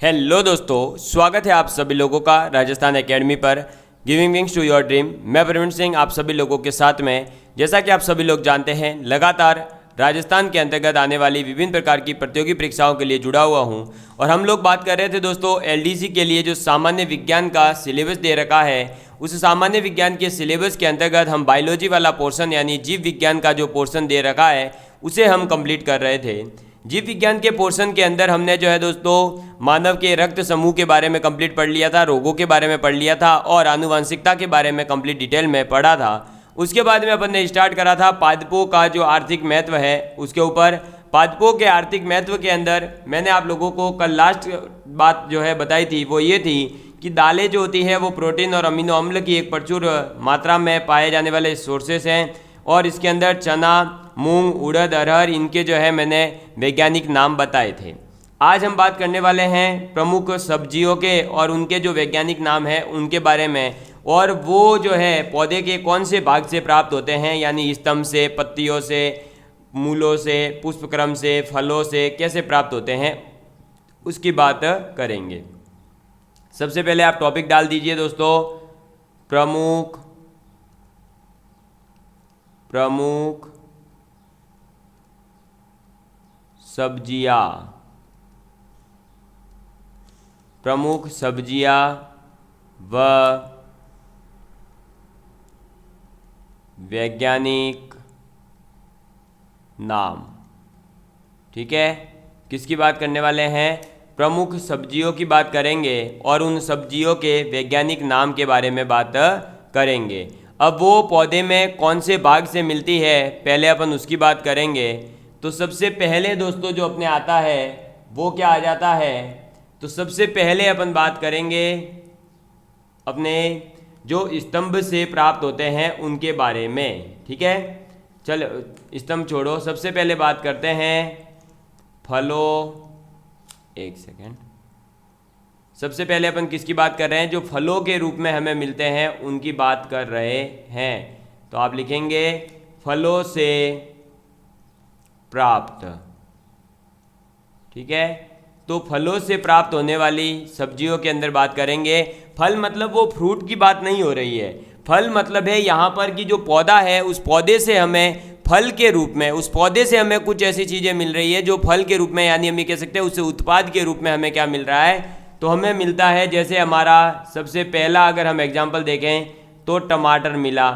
Hello दोस्तों, स्वागत है आप सभी लोगों का राजस्थान एकेडमी पर giving wings to your dream. मैं प्रवीण सिंह आप सभी लोगों के साथ में। जैसा कि आप सभी लोग जानते हैं, लगातार राजस्थान के अंतर्गत आने वाली विभिन्न प्रकार की प्रतियोगी परीक्षाओं के लिए जुड़ा हुआ हूं और हम लोग बात कर रहे थे दोस्तों एलडीसी के लिए जो सामान्य विज्ञान का सिलेबस दे रखा है, उस सामान्य विज्ञान के सिलेबस के अंतर्गत हम बायोलॉजी वाला पोर्शन यानी जीव विज्ञान का जो पोर्शन दे रखा है उसे हम कंप्लीट कर रहे थे। जीव विज्ञान के पोर्शन के अंदर हमने जो है दोस्तों मानव के रक्त समूह के बारे में कंप्लीट पढ़ लिया था, रोगों के बारे में पढ़ लिया था और आनुवंशिकता के बारे में कंप्लीट डिटेल में पढ़ा था। उसके बाद में अपन ने स्टार्ट करा था पादपों का जो आर्थिक महत्व है उसके ऊपर। पादपों के आर्थिक महत्व के अंदर मैंने आप लोगों को कल लास्ट बात जो है बताई थी वो ये थी कि दालें जो होती है वो प्रोटीन और अमीनो अम्ल की एक प्रचुर मात्रा में पाए जाने वाले सोर्सेस हैं और इसके अंदर चना, मूंग, उड़द, अरहर इनके जो है मैंने वैज्ञानिक नाम बताए थे। आज हम बात करने वाले हैं प्रमुख सब्जियों के और उनके जो वैज्ञानिक नाम हैं उनके बारे में, और वो जो है पौधे के कौन से भाग से प्राप्त होते हैं, यानी स्तंभ से, पत्तियों से, मूलों से, पुष्पक्रम से, फलों से कैसे प्राप्त होते हैं उसकी बात करेंगे। सबसे पहले आप टॉपिक डाल दीजिए दोस्तों, प्रमुख सब्जियां। प्रमुख सब्जियां व वैज्ञानिक नाम। ठीक है, किसकी बात करने वाले हैं? प्रमुख सब्जियों की बात करेंगे और उन सब्जियों के वैज्ञानिक नाम के बारे में बात करेंगे। अब वो पौधे में कौन से भाग से मिलती है पहले अपन उसकी बात करेंगे। तो सबसे पहले दोस्तों जो अपने आता है वो क्या आ जाता है, तो सबसे पहले अपन बात करेंगे अपने जो स्तंभ से प्राप्त होते हैं उनके बारे में। ठीक है, चलो स्तंभ छोड़ो, सबसे पहले बात करते हैं फलों। एक सेकेंड, सबसे पहले अपन किसकी बात कर रहे हैं? जो फलों के रूप में हमें मिलते हैं उनकी बात कर रहे हैं। तो आप लिखेंगे फलों से प्राप्त। ठीक है, तो फलों से प्राप्त होने वाली सब्जियों के अंदर बात करेंगे। फल मतलब वो फ्रूट की बात नहीं हो रही है, फल मतलब है यहाँ पर कि जो पौधा है उस पौधे से हमें फल के रूप में, उस पौधे से हमें कुछ ऐसी चीज़ें मिल रही है जो फल के रूप में, यानी हम ये कह सकते हैं उससे उत्पाद के रूप में हमें क्या मिल रहा है, तो हमें मिलता है जैसे हमारा सबसे पहला अगर हम एग्जाम्पल देखें तो टमाटर मिला।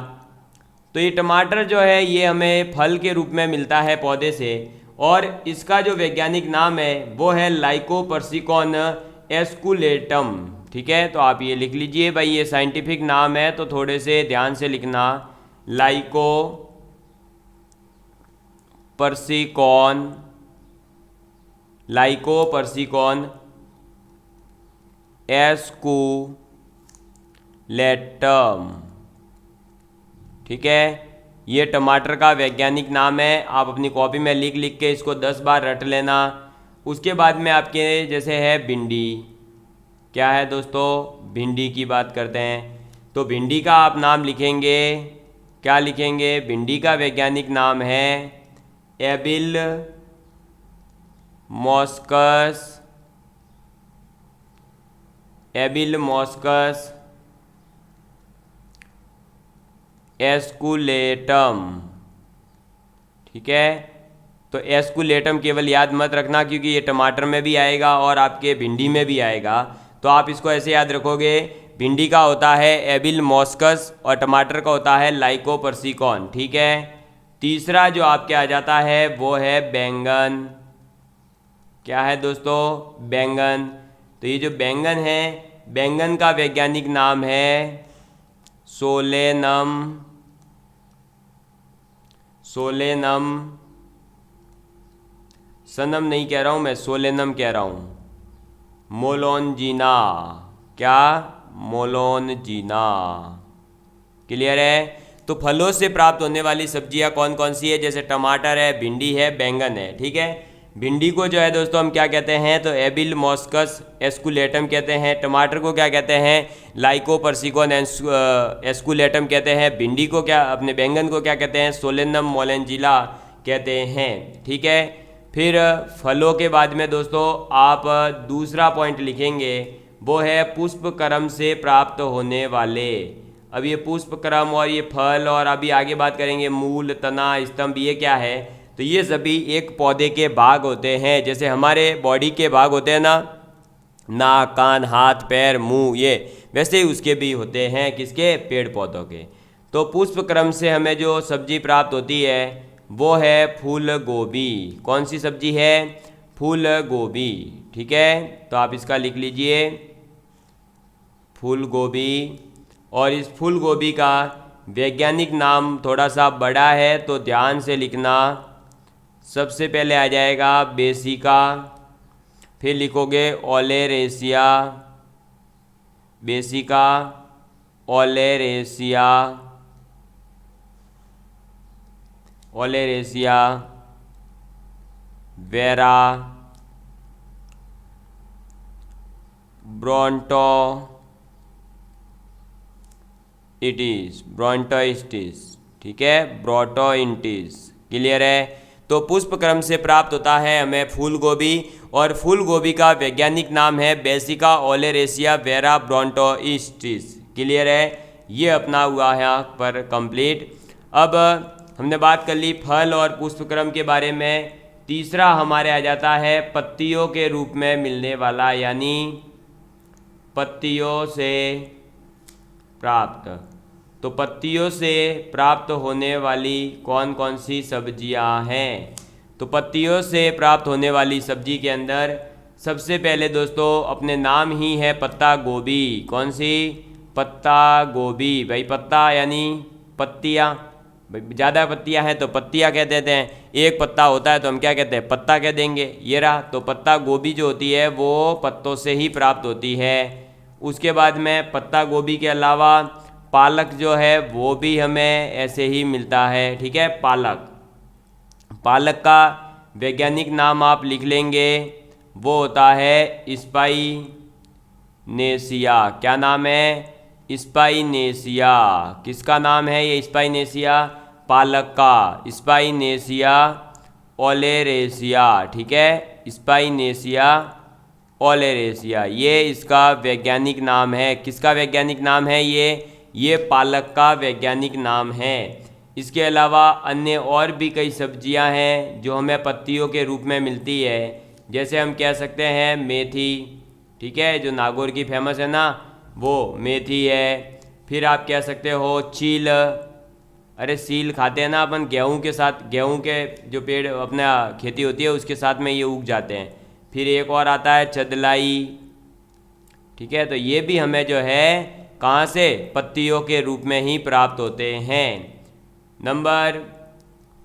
तो ये टमाटर जो है ये हमें फल के रूप में मिलता है पौधे से, और इसका जो वैज्ञानिक नाम है वो है लाइकोपर्सिकॉन एस्कुलेटम। ठीक है, तो आप ये लिख लीजिए भाई, ये साइंटिफिक नाम है तो थोड़े से ध्यान से लिखना। लाइकोपर्सिकॉन एस्कुलेटम। ठीक है, ये टमाटर का वैज्ञानिक नाम है। आप अपनी कॉपी में लिख लिख के इसको 10 बार रट लेना। उसके बाद में आपके जैसे है भिंडी। क्या है दोस्तों? भिंडी की बात करते हैं। तो भिंडी का आप नाम लिखेंगे, क्या लिखेंगे? भिंडी का वैज्ञानिक नाम है एबिल मॉस्कस एस्कुलेटम। ठीक है, तो एस्कुलेटम केवल याद मत रखना क्योंकि ये टमाटर में भी आएगा और आपके भिंडी में भी आएगा। तो आप इसको ऐसे याद रखोगे, भिंडी का होता है एबिल मॉस्कस और टमाटर का होता है लाइकोपर्सिकॉन। ठीक है, तीसरा जो आपके आ जाता है वो है बैंगन। क्या है दोस्तों? बैंगन। तो ये जो बैंगन है, बैंगन का वैज्ञानिक नाम है सोलेनम सनम नहीं कह रहा हूँ मैं, सोलेनम कह रहा हूँ, मोलोनजीना। क्या? मोलोनजीना। क्लियर है? तो फलों से प्राप्त होने वाली सब्जियां कौन कौन सी है? जैसे टमाटर है, भिंडी है, बैंगन है। ठीक है, भिंडी को जो है दोस्तों हम क्या कहते हैं? तो एबिल मॉस्कस एस्कुलेटम कहते हैं। टमाटर को क्या कहते हैं? लाइकोपर्सिकॉन एस्कुलेटम कहते हैं। भिंडी को क्या, अपने बैंगन को क्या कहते हैं? सोलेनम मोलेंजिला कहते हैं। ठीक है, फिर फलों के बाद में दोस्तों आप दूसरा पॉइंट लिखेंगे, वो है पुष्प क्रम से प्राप्त होने वाले। अब ये पुष्प क्रम और ये फल और अभी आगे बात करेंगे मूल, तना, स्तंभ, ये क्या है, तो ये सभी एक पौधे के भाग होते हैं। जैसे हमारे बॉडी के भाग होते हैं ना, नाक, कान, हाथ, पैर, मुंह, ये वैसे ही उसके भी होते हैं, किसके, पेड़ पौधों के। तो पुष्प क्रम से हमें जो सब्जी प्राप्त होती है वो है फूल गोभी। कौन सी सब्जी है, फूल गोभी। ठीक है, तो आप इसका लिख लीजिए फूल गोभी। और इस फूल गोभी का वैज्ञानिक नाम थोड़ा सा बड़ा है तो ध्यान से लिखना। सबसे पहले आ जाएगा बेसिका, फिर लिखोगे oleracea, brassica, oleracea, oleracea, var, botrytis, botrytis. ठीक है, ब्रोटोइंटिस। क्लियर है। तो पुष्प क्रम से प्राप्त होता है हमें फूल गोभी, और फूल गोभी का वैज्ञानिक नाम है बेसिका ओलेरेसिया वेरा ब्रोंटोइस्टिस। क्लियर है, ये अपना हुआ है यहाँ पर कंप्लीट। अब हमने बात कर ली फल और पुष्प क्रम के बारे में। तीसरा हमारे आ जाता है पत्तियों के रूप में मिलने वाला, यानी पत्तियों से प्राप्त। तो पत्तियों से प्राप्त होने वाली कौन कौन सी सब्जियां हैं, तो पत्तियों से प्राप्त होने वाली सब्जी के अंदर सबसे पहले दोस्तों अपने नाम ही है पत्ता गोभी। कौन सी, पत्ता गोभी। भाई पत्ता यानी पत्तियां, ज़्यादा पत्तियां हैं तो पत्तियां कह देते हैं, एक पत्ता होता है तो हम क्या कहते हैं, पत्ता कह देंगे। ये रहा, तो पत्ता गोभी जो होती है वो पत्तों से ही प्राप्त होती है। उसके बाद में पत्ता गोभी के अलावा पालक जो है वो भी हमें ऐसे ही मिलता है। ठीक है, पालक, पालक का वैज्ञानिक नाम आप लिख लेंगे, वो होता है स्पाइनेसिया। क्या नाम है, स्पाइनेसिया। किसका नाम है ये स्पाइनेसिया, पालक का, स्पाइनेसिया ओलेरेसिया। ठीक है, स्पाइनेसिया ओलेरेसिया, ये इसका वैज्ञानिक नाम है। किसका वैज्ञानिक नाम है ये पालक का वैज्ञानिक नाम है। इसके अलावा अन्य और भी कई सब्जियां हैं जो हमें पत्तियों के रूप में मिलती है। जैसे हम कह सकते हैं मेथी, ठीक है, जो नागौर की फेमस है ना, वो मेथी है। फिर आप कह सकते हो चील, अरे सील खाते हैं ना अपन गेहूं के साथ, गेहूं के जो पेड़ अपना खेती होती है उसके साथ में ये उग जाते हैं। फिर एक और आता है चदलाई। ठीक है, तो ये भी हमें जो है कहाँ से, पत्तियों के रूप में ही प्राप्त होते हैं। नंबर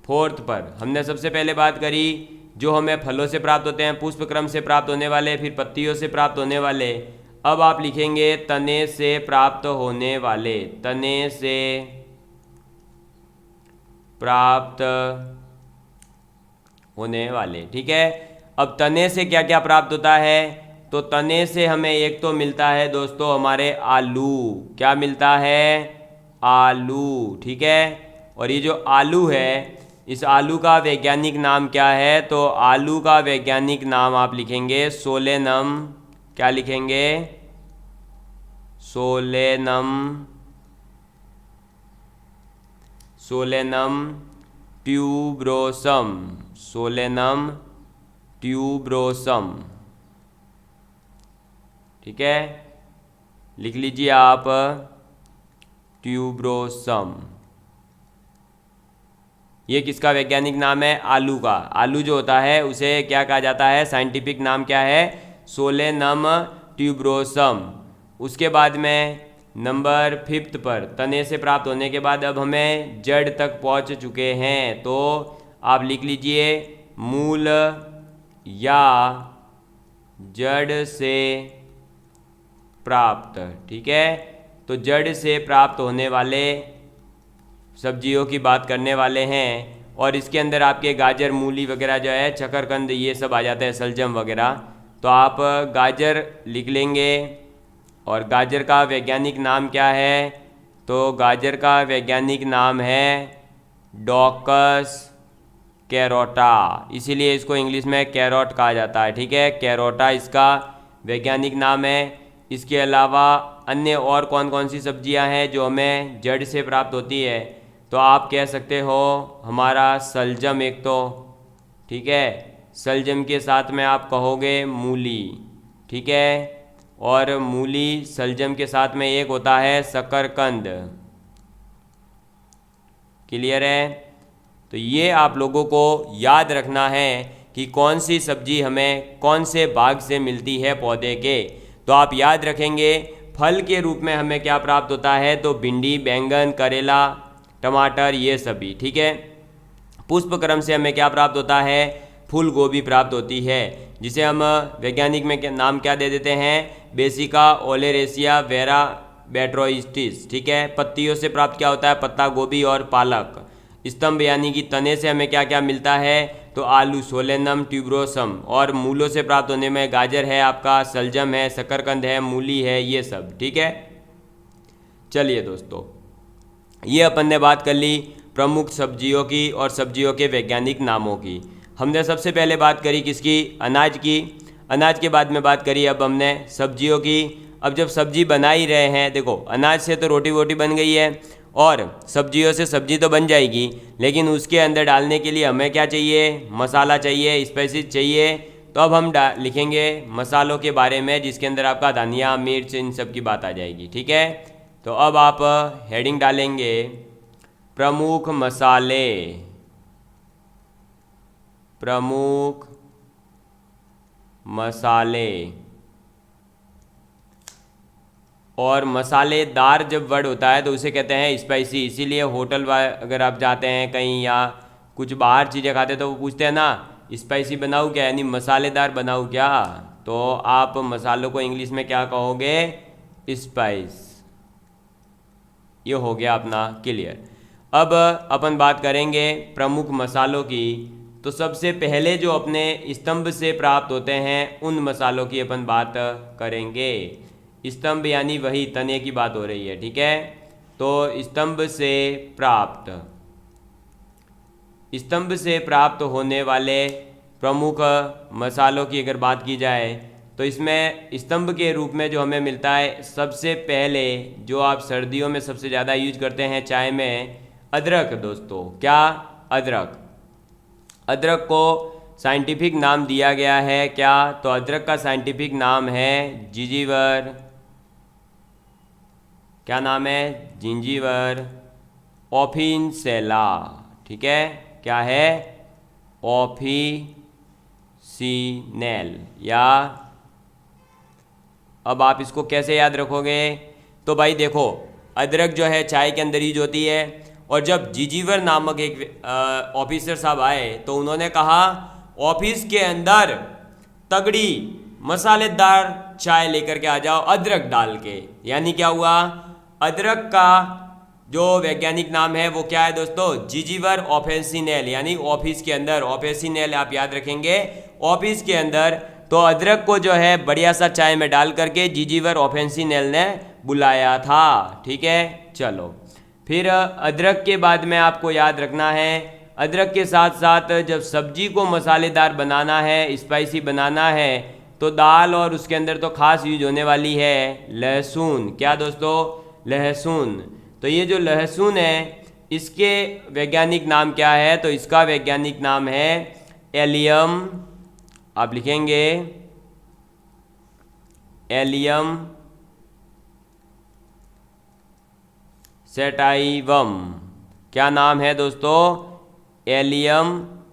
4 पर हमने सबसे पहले बात करी जो हमें फलों से प्राप्त होते हैं, पुष्प क्रम से प्राप्त होने वाले, फिर पत्तियों से प्राप्त होने वाले। अब आप लिखेंगे तने से प्राप्त होने वाले, तने से प्राप्त होने वाले। ठीक है, अब तने से क्या क्या प्राप्त होता है, तो तने से हमें एक तो मिलता है दोस्तों हमारे आलू। क्या मिलता है, आलू। ठीक है, और ये जो आलू है, इस आलू का वैज्ञानिक नाम क्या है, तो आलू का वैज्ञानिक नाम आप लिखेंगे सोलेनम। क्या लिखेंगे, Solanum, Solanum tuberosum, Solanum tuberosum. ठीक है, लिख लीजिए आप ट्यूब्रोसम। ये किसका वैज्ञानिक नाम है, आलू का। आलू जो होता है उसे क्या कहा जाता है, साइंटिफिक नाम क्या है, सोलेनम ट्यूब्रोसम। उसके बाद में नंबर 5 पर तने से प्राप्त होने के बाद अब हमें जड़ तक पहुंच चुके हैं, तो आप लिख लीजिए मूल या जड़ से प्राप्त। ठीक है, तो जड़ से प्राप्त होने वाले सब्जियों की बात करने वाले हैं, और इसके अंदर आपके गाजर, मूली वगैरह जो है, शकरकंद, ये सब आ जाता है, सलजम वगैरह। तो आप गाजर लिख लेंगे, और गाजर का वैज्ञानिक नाम क्या है, तो गाजर का वैज्ञानिक नाम है डॉकस कैरोटा, इसीलिए इसको इंग्लिश में कैरोट कहा जाता है। ठीक है, कैरोटा इसका वैज्ञानिक नाम है। इसके अलावा अन्य और कौन कौन सी सब्जियां हैं जो हमें जड़ से प्राप्त होती है, तो आप कह सकते हो हमारा सलजम एक तो, ठीक है, सलजम के साथ में आप कहोगे मूली, ठीक है, और मूली सलजम के साथ में एक होता है शकरकंद। क्लियर है? तो ये आप लोगों को याद रखना है कि कौन सी सब्जी हमें कौन से भाग से मिलती है पौधे के। तो आप याद रखेंगे फल के रूप में हमें क्या प्राप्त होता है, तो भिंडी, बैंगन, करेला, टमाटर, ये सभी। ठीक है, पुष्प क्रम से हमें क्या प्राप्त होता है, फूल गोभी प्राप्त होती है, जिसे हम वैज्ञानिक में नाम क्या दे देते हैं, बेसिका ओलेरेसिया वेरा बैट्रोइस्टिस। ठीक है, पत्तियों से प्राप्त क्या होता है, पत्ता गोभी और पालक। स्तंभ यानी कि तने से हमें क्या क्या मिलता है, तो आलू, सोलेनम, ट्यूबरोसम, और मूलों से प्राप्त होने में गाजर है, आपका सलजम है, शकरकंद है, मूली है, ये सब। ठीक है, चलिए दोस्तों, ये अपन ने बात कर ली प्रमुख सब्जियों की और सब्जियों के वैज्ञानिक नामों की। हमने सबसे पहले बात करी किसकी, अनाज की। अनाज के बाद में बात करी अब हमने सब्जियों की। अब जब सब्जी बना ही रहे हैं, देखो अनाज से तो रोटी वोटी बन गई है और सब्जियों से सब्जी तो बन जाएगी, लेकिन उसके अंदर डालने के लिए हमें क्या चाहिए, मसाला चाहिए, स्पाइसेस चाहिए। तो अब हम लिखेंगे मसालों के बारे में, जिसके अंदर आपका धनिया, मिर्च, इन सब की बात आ जाएगी। ठीक है, तो अब आप हेडिंग डालेंगे प्रमुख मसाले, प्रमुख मसाले। और मसालेदार जब वर्ड होता है तो उसे कहते हैं स्पाइसी। इसीलिए होटल अगर आप जाते हैं कहीं या कुछ बाहर चीज़ें खाते हैं तो वो पूछते हैं ना, स्पाइसी बनाऊँ क्या, यानी मसालेदार बनाऊँ क्या, तो आप मसालों को इंग्लिश में क्या कहोगे, स्पाइस। ये हो गया अपना क्लियर। अब अपन बात करेंगे प्रमुख मसालों की। तो सबसे पहले जो अपने स्तंभ से प्राप्त होते हैं उन मसालों की अपन बात करेंगे। स्तंभ यानी वही तने की बात हो रही है। ठीक है, तो स्तंभ से प्राप्त होने वाले प्रमुख मसालों की अगर बात की जाए तो इसमें स्तंभ के रूप में जो हमें मिलता है, सबसे पहले जो आप सर्दियों में सबसे ज़्यादा यूज करते हैं चाय में, अदरक। दोस्तों क्या, अदरक। अदरक को साइंटिफिक नाम दिया गया है क्या, तो अदरक का साइंटिफिक नाम है जिंजीवर। क्या नाम है, जिंजीवर ऑफिसिनेला। ठीक है, क्या है, ऑफिसिनेल। या अब आप इसको कैसे याद रखोगे, तो भाई देखो अदरक जो है चाय के अंदर यूज होती है, और जब जिंजीवर नामक एक ऑफिसर साहब आए तो उन्होंने कहा ऑफिस के अंदर तगड़ी मसालेदार चाय लेकर के आ जाओ अदरक डाल के। यानी क्या हुआ, अदरक का जो वैज्ञानिक नाम है वो क्या है दोस्तों, जिंजीवर ऑफिसिनेल। यानी ऑफिस के अंदर, ऑफिसिनेल आप याद रखेंगे, ऑफिस के अंदर। तो अदरक को जो है बढ़िया सा चाय में डाल करके जिंजीवर ऑफिसिनेल ने बुलाया था। ठीक है, चलो फिर अदरक के बाद में आपको याद रखना है, अदरक के साथ साथ जब सब्जी को मसालेदार बनाना है, स्पाइसी बनाना है, तो दाल और उसके अंदर तो खास यूज होने वाली है लहसुन। क्या दोस्तों, लहसुन। तो ये जो लहसुन है इसके वैज्ञानिक नाम क्या है, तो इसका वैज्ञानिक नाम है एलियम। आप लिखेंगे एलियम सेटाइवम। क्या नाम है दोस्तों, एलियम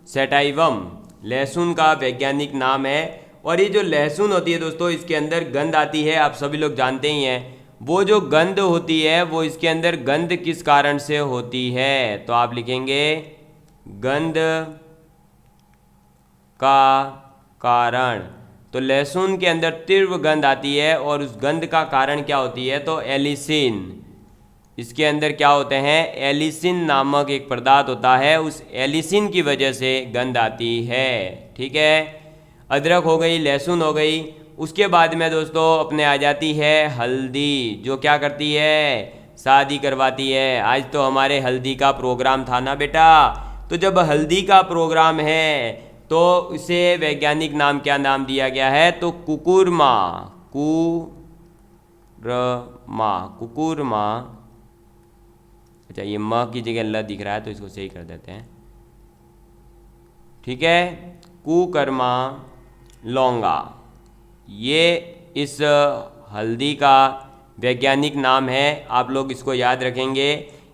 सेटाइवम लहसुन का वैज्ञानिक नाम है। और ये जो लहसुन होती है दोस्तों, इसके अंदर गंध आती है, आप सभी लोग जानते ही हैं। वो जो गंध होती है वो इसके अंदर गंध किस कारण से होती है, तो आप लिखेंगे गंध का कारण। तो लहसुन के अंदर तीव्र गंध आती है और उस गंध का कारण क्या होती है, तो एलिसिन। इसके अंदर क्या होते हैं, एलिसिन नामक एक पदार्थ होता है, उस एलिसिन की वजह से गंध आती है। ठीक है, अदरक हो गई, लहसुन हो गई। उसके बाद में दोस्तों अपने आ जाती है हल्दी, जो क्या करती है, शादी करवाती है। आज तो हमारे हल्दी का प्रोग्राम था ना बेटा, तो जब हल्दी का प्रोग्राम है तो उसे वैज्ञानिक नाम क्या नाम दिया गया है, तो कुकुरमा, कुकुरमा। अच्छा, ये म की जगह ल दिख रहा है तो इसको सही कर देते हैं, ठीक है। कुकरमा लौंगा, ये इस हल्दी का वैज्ञानिक नाम है। आप लोग इसको याद रखेंगे।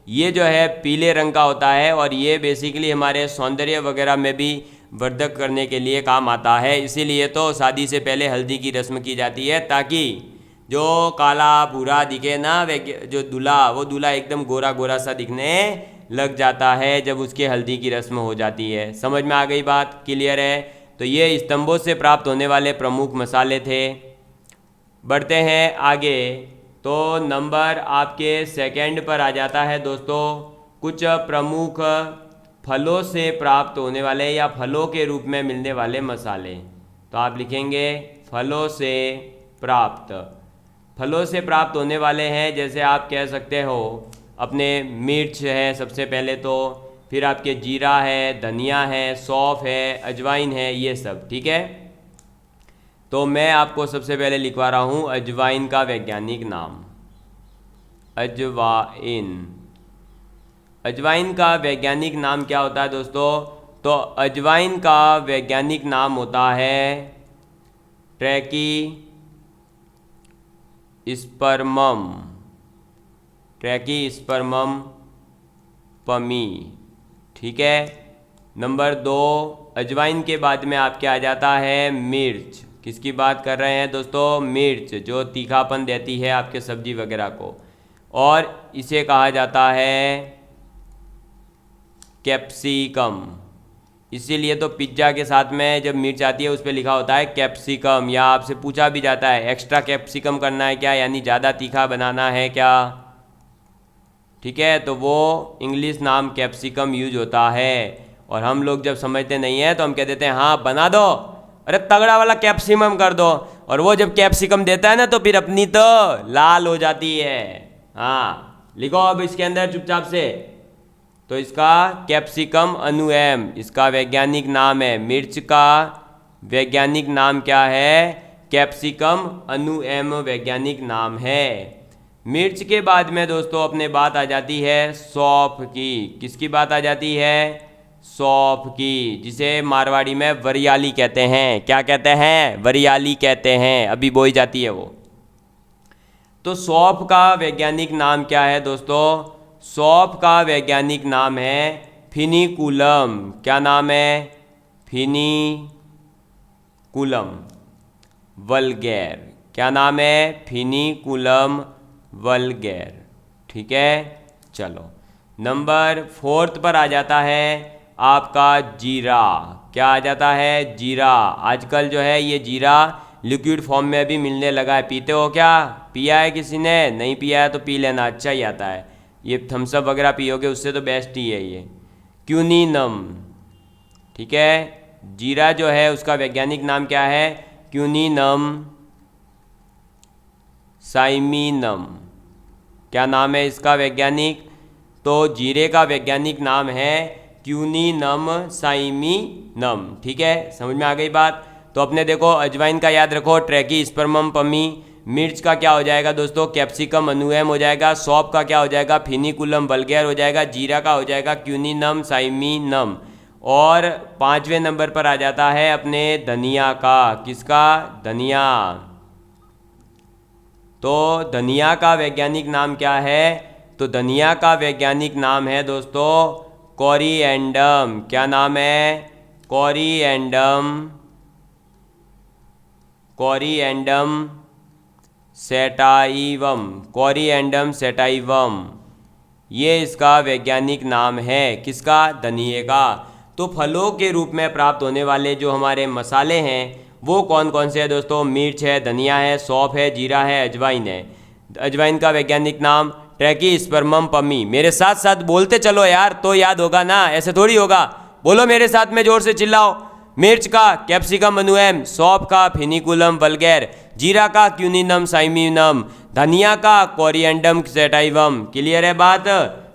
ये जो है पीले रंग का होता है और ये बेसिकली हमारे सौंदर्य वगैरह में भी वर्धक करने के लिए काम आता है। इसीलिए तो शादी से पहले हल्दी की रस्म की जाती है, ताकि जो काला भूरा दिखे ना जो दूल्हा, वो दूल्हा एकदम गोरा गोरा सा दिखने लग जाता है जब उसके हल्दी की रस्म हो जाती है। समझ में आ गई बात? क्लियर है? तो ये स्तंभों से प्राप्त होने वाले प्रमुख मसाले थे। बढ़ते हैं आगे, तो नंबर आपके सेकंड पर आ जाता है दोस्तों, कुछ प्रमुख फलों से प्राप्त होने वाले या फलों के रूप में मिलने वाले मसाले। तो आप लिखेंगे फलों से प्राप्त। फलों से प्राप्त होने वाले हैं, जैसे आप कह सकते हो अपने मिर्च है सबसे पहले, तो फिर आपके जीरा है, धनिया है, सौंफ है, अजवाइन है, ये सब, ठीक है। तो मैं आपको सबसे पहले लिखवा रहा हूँ अजवाइन का वैज्ञानिक नाम। अजवाइन, अजवाइन का वैज्ञानिक नाम क्या होता है दोस्तों? तो अजवाइन का वैज्ञानिक नाम होता है ट्रैकी स्पर्मम, ट्रैकी स्पर्मम पमी, ठीक है। नंबर 2, अजवाइन के बाद में आपके आ जाता है मिर्च। किसकी बात कर रहे हैं दोस्तों? मिर्च, जो तीखापन देती है आपके सब्जी वगैरह को, और इसे कहा जाता है कैप्सिकम। इसीलिए तो पिज्ज़ा के साथ में जब मिर्च आती है उस पर लिखा होता है कैप्सिकम, या आपसे पूछा भी जाता है एक्स्ट्रा कैप्सिकम करना है क्या, यानी ज़्यादा तीखा बनाना है क्या, ठीक है। तो वो इंग्लिश नाम कैप्सिकम यूज होता है। और हम लोग जब समझते नहीं हैं तो हम कह देते हैं हाँ बना दो, अरे तगड़ा वाला कैप्सिकम कर दो, और वो जब कैप्सिकम देता है ना तो फिर अपनी तो लाल हो जाती है। हाँ लिखो अब इसके अंदर चुपचाप से। तो इसका कैप्सिकम अनुएम इसका वैज्ञानिक नाम है। मिर्च का वैज्ञानिक नाम क्या है? कैप्सिकम अनुएम वैज्ञानिक नाम है। मिर्च के बाद में दोस्तों अपने बात आ जाती है सौंफ की। किसकी बात आ जाती है? सौंफ की, जिसे मारवाड़ी में वरियाली कहते हैं। क्या कहते हैं? वरियाली कहते हैं। अभी बोई जाती है वो। तो सौंफ का वैज्ञानिक नाम क्या है दोस्तों? सौंफ का वैज्ञानिक नाम है फिनिकुलम। क्या नाम है? फिनिकुलम वल्गैर। क्या नाम है? फिनिकुलम वल्गैर, ठीक है। चलो नंबर 4 पर आ जाता है आपका जीरा। क्या आ जाता है? जीरा। आजकल जो है ये जीरा लिक्विड फॉर्म में भी मिलने लगा है। पीते हो क्या? पिया है किसी ने? नहीं पिया है तो पी लेना, अच्छा ही आता है। ये थम्सअप वगैरह पियोगे उससे तो बेस्ट ही है ये। क्यूनिनम, ठीक है। जीरा जो है उसका वैज्ञानिक नाम क्या है? क्यूनिनम साइमिनम। क्या नाम है इसका वैज्ञानिक? तो जीरे का वैज्ञानिक नाम है क्यूनिनम साइमिनम, ठीक है। समझ में आ गई बात? तो अपने देखो अजवाइन का याद रखो ट्रैकी स्पर्मम पमी। मिर्च का क्या हो जाएगा दोस्तों? कैप्सिकम अनुएम हो जाएगा। सौंफ का क्या हो जाएगा? फिनिकुलम वल्गैर हो जाएगा। जीरा का हो जाएगा क्यूनिनम साइमिनम। और 5वें नंबर पर आ जाता है अपने धनिया का। किसका? धनिया। तो धनिया का वैज्ञानिक नाम क्या है? तो धनिया का वैज्ञानिक नाम है दोस्तों कोरिएंडम। क्या नाम है? कोरिएंडम, कोरिएंडम सेटाइवम। कोरिएंडम सेटाइवम, ये इसका वैज्ञानिक नाम है। किसका? धनिये का। तो फलों के रूप में प्राप्त होने वाले जो हमारे मसाले हैं वो कौन कौन से हैं दोस्तों? मिर्च है, धनिया है, सौंफ है, जीरा है, अजवाइन है। अजवाइन का वैज्ञानिक नाम ट्रैकी स्पर्मम पमी। मेरे साथ साथ बोलते चलो यार तो याद होगा ना, ऐसे थोड़ी होगा। बोलो मेरे साथ में, जोर से चिल्लाओ। मिर्च का कैप्सिकम अनुएम, सौंफ का फिनिकुलम वल्गैर, जीरा का क्यूनिनम साइमिनम, धनिया का कोरिएंडम सेटाइवम। क्लियर है बात?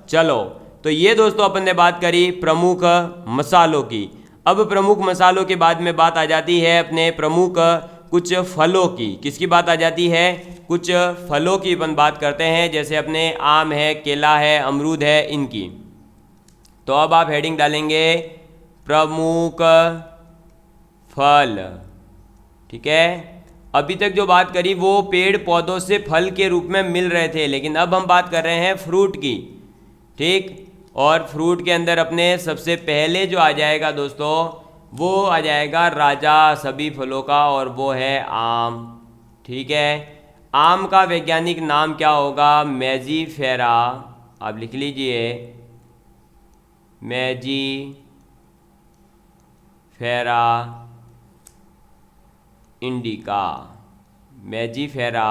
चलो तो ये दोस्तों अपन ने बात करी प्रमुख मसालों की। अब प्रमुख मसालों के बाद में बात आ जाती है अपने प्रमुख कुछ फलों की। किसकी बात आ जाती है? कुछ फलों की अपन बात करते हैं, जैसे अपने आम है, केला है, अमरूद है, इनकी। तो अब आप हेडिंग डालेंगे प्रमुख फल। ठीक है, अभी तक जो बात करी वो पेड़ पौधों से फल के रूप में मिल रहे थे, लेकिन अब हम बात कर रहे हैं फ्रूट की। ठीक, और फ्रूट के अंदर अपने सबसे पहले जो आ जाएगा दोस्तों वो आ जाएगा राजा सभी फलों का, और वो है आम। ठीक है, आम का वैज्ञानिक नाम क्या होगा? मैजीफेरा। आप लिख लीजिए मैजीफेरा इंडिका। मैजीफेरा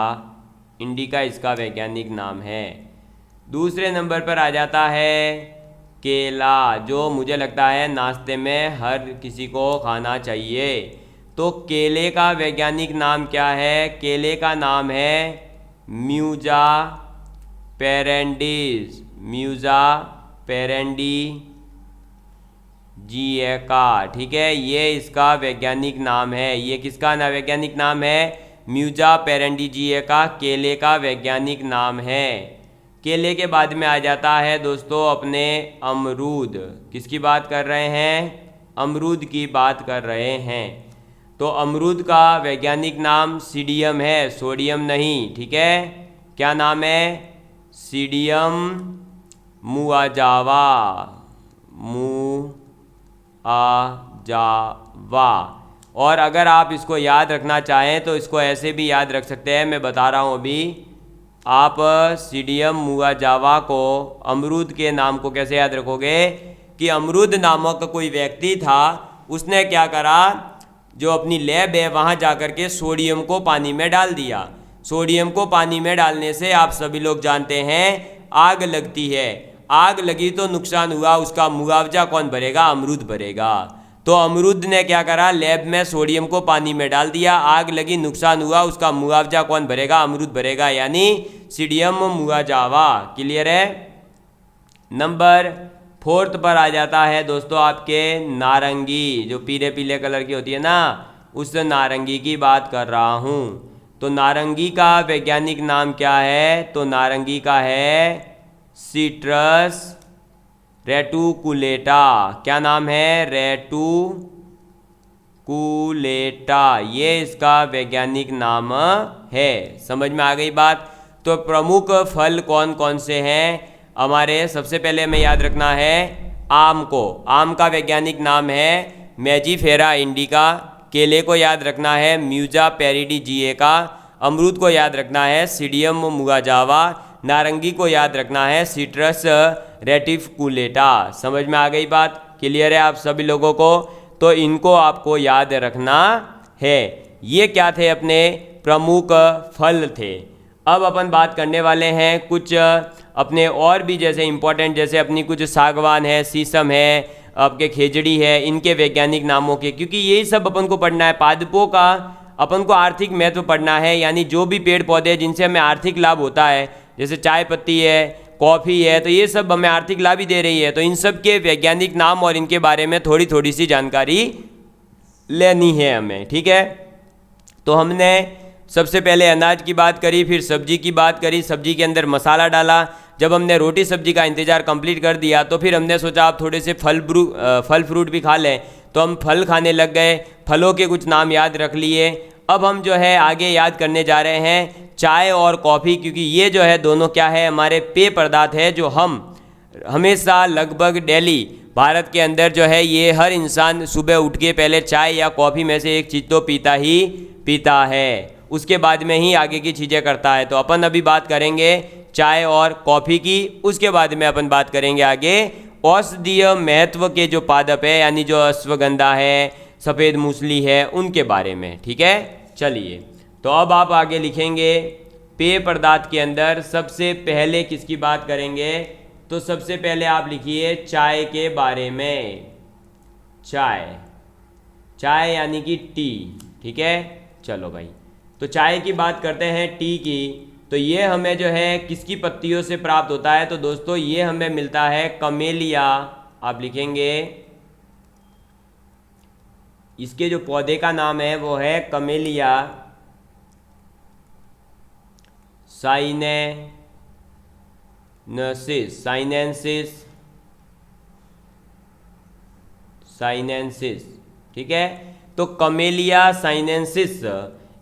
इंडिका इसका वैज्ञानिक नाम है। दूसरे नंबर पर आ जाता है केला, जो मुझे लगता है नाश्ते में हर किसी को खाना चाहिए। तो केले का वैज्ञानिक नाम क्या है? केले का नाम है म्यूजा पेरेंडिस। म्यूजा पेरेंडी जिएका। ठीक है, ये इसका वैज्ञानिक नाम है। ये किसका वैज्ञानिक नाम है? म्यूजा पेरेंडीजिएका केले का वैज्ञानिक नाम है। केले के बाद में आ जाता है दोस्तों अपने अमरूद। किसकी बात कर रहे हैं? अमरूद की बात कर रहे हैं। तो अमरूद का वैज्ञानिक नाम सीडियम है, सोडियम नहीं। ठीक है, क्या नाम है? सीडियम मुआजावा। मुआजावा। और अगर आप इसको याद रखना चाहें तो इसको ऐसे भी याद रख सकते हैं, मैं बता रहा हूँ अभी। आप सीडियम मुआजावा को अमरूद के नाम को कैसे याद रखोगे कि अमरूद नामक कोई व्यक्ति था, उसने क्या करा, जो अपनी लैब है वहाँ जाकर के सोडियम को पानी में डाल दिया। सोडियम को पानी में डालने से आप सभी लोग जानते हैं आग लगती है। आग लगी तो नुकसान हुआ, उसका मुआवजा कौन भरेगा? अमरूद भरेगा। तो अमरूद ने क्या करा, लैब में सोडियम को पानी में डाल दिया, आग लगी, नुकसान हुआ, उसका मुआवजा कौन भरेगा? अमरूद भरेगा, यानी सीडियम मुआजावा। क्लियर है? नंबर 4 पर आ जाता है दोस्तों आपके नारंगी, जो पीले पीले कलर की होती है ना, उस नारंगी की बात कर रहा हूँ। तो नारंगी का वैज्ञानिक नाम क्या है? तो नारंगी का है सिट्रस रेटिकुलेटा। क्या नाम है? रेटिकुलेटा, ये इसका वैज्ञानिक नाम है। समझ में आ गई बात? तो प्रमुख फल कौन कौन से हैं हमारे? सबसे पहले हमें याद रखना है आम को। आम का वैज्ञानिक नाम है मैजीफेरा इंडिका। केले को याद रखना है म्यूजा पेरिडीजिएका। अमरूद को याद रखना है सीडियम मुआजावा। नारंगी को याद रखना है सिट्रस रेटिकुलेटा। समझ में आ गई बात? क्लियर है आप सभी लोगों को? तो इनको आपको याद रखना है। ये क्या थे? अपने प्रमुख फल थे। अब अपन बात करने वाले हैं कुछ अपने और भी जैसे इंपॉर्टेंट, जैसे अपनी कुछ सागवान है, शीशम है, आपके खेजड़ी है, इनके वैज्ञानिक नामों के, क्योंकि यही सब अपन को पढ़ना है। पादपों का अपन को आर्थिक महत्व पढ़ना है, यानी जो भी पेड़ पौधे जिनसे हमें आर्थिक लाभ होता है, जैसे चाय पत्ती है, कॉफ़ी है, तो ये सब हमें आर्थिक लाभ ही दे रही है। तो इन सब के वैज्ञानिक नाम और इनके बारे में थोड़ी थोड़ी सी जानकारी लेनी है हमें। ठीक है, तो हमने सबसे पहले अनाज की बात करी, फिर सब्जी की बात करी, सब्जी के अंदर मसाला डाला। जब हमने रोटी सब्जी का इंतज़ार कंप्लीट कर दिया तो फिर हमने सोचा आप थोड़े से फल फ्रूट भी खा लें, तो हम फल खाने लग गए। फलों के कुछ नाम याद रख लिए। अब हम जो है आगे याद करने जा रहे हैं चाय और कॉफ़ी, क्योंकि ये जो है दोनों क्या है, हमारे पेय पदार्थ है, जो हम हमेशा लगभग डेली भारत के अंदर जो है ये हर इंसान सुबह उठ के पहले चाय या कॉफ़ी में से एक चीज़ तो पीता ही पीता है, उसके बाद में ही आगे की चीज़ें करता है। तो अपन अभी बात करेंगे चाय और कॉफ़ी की, उसके बाद में अपन बात करेंगे आगे औषधीय महत्व के जो पादप है, यानी जो अश्वगंधा है, सफ़ेद मूसली है, उनके बारे में। ठीक है, चलिए तो अब आप आगे लिखेंगे पेय पदार्थ के अंदर सबसे पहले किसकी बात करेंगे? तो सबसे पहले आप लिखिए चाय के बारे में। चाय, चाय यानी कि टी। ठीक है, चलो भाई, तो चाय की बात करते हैं, टी की। तो ये हमें जो है किसकी पत्तियों से प्राप्त होता है, तो दोस्तों ये हमें मिलता है कमेलिया। आप लिखेंगे इसके जो पौधे का नाम है वो है कमेलिया साइनेंसिस। ठीक है, तो कमेलिया साइनेंसिस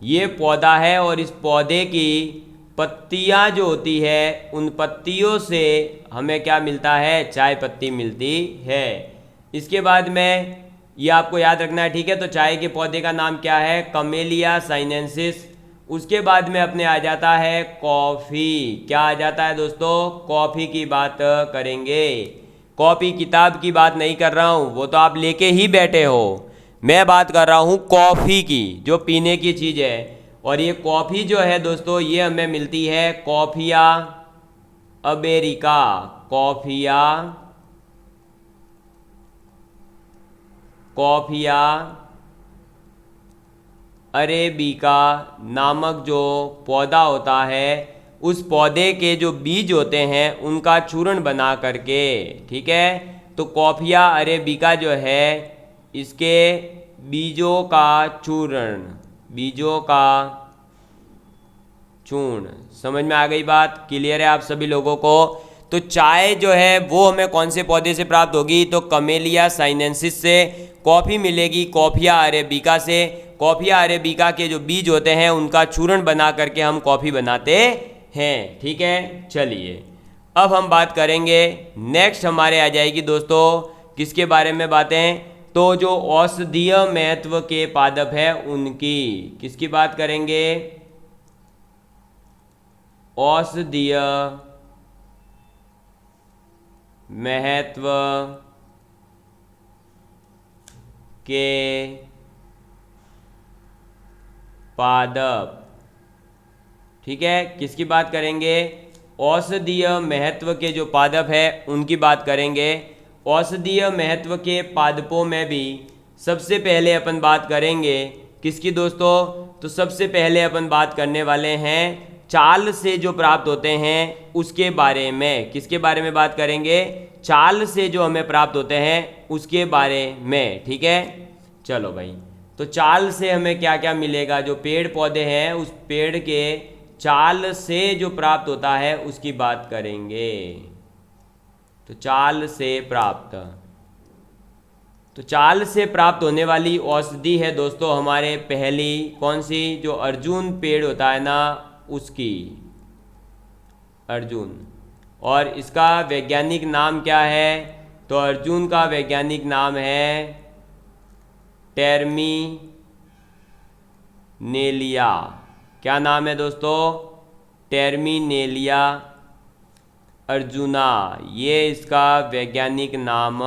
ये पौधा है और इस पौधे की पत्तियां जो होती है उन पत्तियों से हमें क्या मिलता है, चाय पत्ती मिलती है। इसके बाद में ये आपको याद रखना है, ठीक है। तो चाय के पौधे का नाम क्या है, कमेलिया साइनेंसिस। उसके बाद में अपने आ जाता है कॉफ़ी। क्या आ जाता है दोस्तों, कॉफ़ी की बात करेंगे। कॉपी किताब की बात नहीं कर रहा हूँ, वो तो आप लेके ही बैठे हो। मैं बात कर रहा हूँ कॉफ़ी की, जो पीने की चीज़ है। और ये कॉफ़ी जो है दोस्तों ये हमें मिलती है कॉफिया अमेरिका। कॉफिया अरेबिका नामक जो पौधा होता है, उस पौधे के जो बीज होते हैं उनका चूर्ण बना करके, ठीक है। तो कॉफिया अरेबिका जो है इसके बीजों का चूर्ण, समझ में आ गई बात, क्लियर है आप सभी लोगों को। तो चाय जो है वो हमें कौन से पौधे से प्राप्त होगी, तो कमेलिया साइनेंसिस से। कॉफ़ी मिलेगी कॉफिया अरेबिका से। कॉफिया अरेबिका के जो बीज होते हैं उनका चूर्ण बना करके हम कॉफ़ी बनाते हैं, ठीक है। चलिए अब हम बात करेंगे, नेक्स्ट हमारे आ जाएगी दोस्तों किसके बारे में बातें, तो जो औषधीय महत्व के पादप है उनकी। किसकी बात करेंगे, औषधीय महत्व के पादप, ठीक है। किसकी बात करेंगे, औषधीय महत्व के जो पादप है उनकी बात करेंगे। औषधीय महत्व के पादपों में भी सबसे पहले अपन बात करेंगे किसकी दोस्तों, तो सबसे पहले अपन बात करने वाले हैं चाल से जो प्राप्त होते हैं उसके बारे में। किसके बारे में बात करेंगे, चाल से जो हमें प्राप्त होते हैं उसके बारे में, ठीक है। चलो भाई, तो चाल से हमें क्या क्या मिलेगा, जो पेड़ पौधे हैं उस पेड़ के चाल से जो प्राप्त होता है उसकी बात करेंगे। तो चाल से प्राप्त होने वाली औषधि है दोस्तों हमारे पहली कौन सी, जो अर्जुन पेड़ होता है ना उसकी, अर्जुन। और इसका वैज्ञानिक नाम क्या है, तो अर्जुन का वैज्ञानिक नाम है टर्मिनेलिया। क्या नाम है दोस्तों, टर्मिनेलिया अर्जुना, ये इसका वैज्ञानिक नाम